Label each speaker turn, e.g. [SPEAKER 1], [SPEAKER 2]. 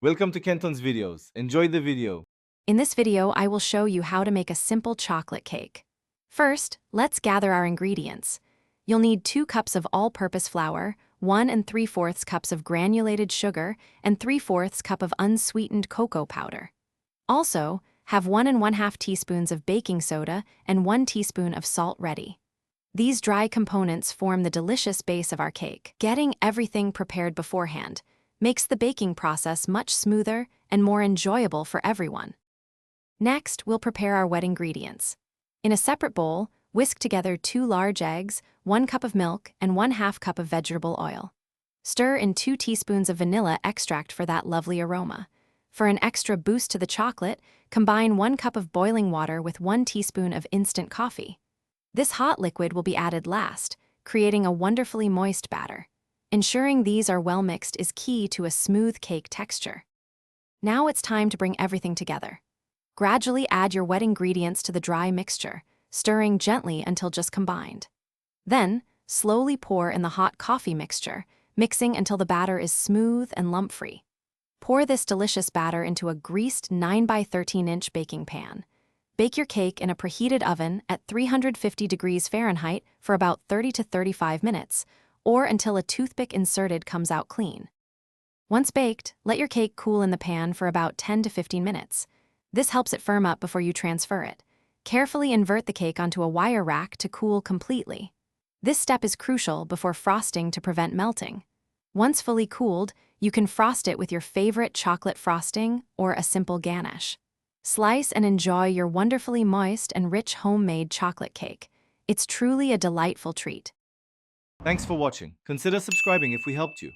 [SPEAKER 1] Welcome to Kenton's videos. Enjoy the video.
[SPEAKER 2] In this video, I will show you how to make a simple chocolate cake. First, let's gather our ingredients. You'll need 2 cups of all-purpose flour, 1 3/4 cups of granulated sugar, and 3/4 cup of unsweetened cocoa powder. Also, have 1 1/2 teaspoons of baking soda and 1 teaspoon of salt ready. These dry components form the delicious base of our cake. Getting everything prepared beforehand makes the baking process much smoother and more enjoyable for everyone. Next, we'll prepare our wet ingredients. In a separate bowl, whisk together 2 large eggs, 1 cup of milk, and 1/2 cup of vegetable oil. Stir in 2 teaspoons of vanilla extract for that lovely aroma. For an extra boost to the chocolate, combine 1 cup of boiling water with 1 teaspoon of instant coffee. This hot liquid will be added last, creating a wonderfully moist batter. Ensuring these are well mixed is key to a smooth cake texture. Now it's time to bring everything together. Gradually add your wet ingredients to the dry mixture, stirring gently until just combined. Then, slowly pour in the hot coffee mixture, mixing until the batter is smooth and lump-free. Pour this delicious batter into a greased 9 by 13-inch baking pan. Bake your cake in a preheated oven at 350 degrees Fahrenheit for about 30 to 35 minutes, or until a toothpick inserted comes out clean. Once baked, let your cake cool in the pan for about 10 to 15 minutes. This helps it firm up before you transfer it. Carefully invert the cake onto a wire rack to cool completely. This step is crucial before frosting to prevent melting. Once fully cooled, you can frost it with your favorite chocolate frosting or a simple ganache. Slice and enjoy your wonderfully moist and rich homemade chocolate cake. It's truly a delightful treat.
[SPEAKER 1] Thanks for watching. Consider subscribing if we helped you.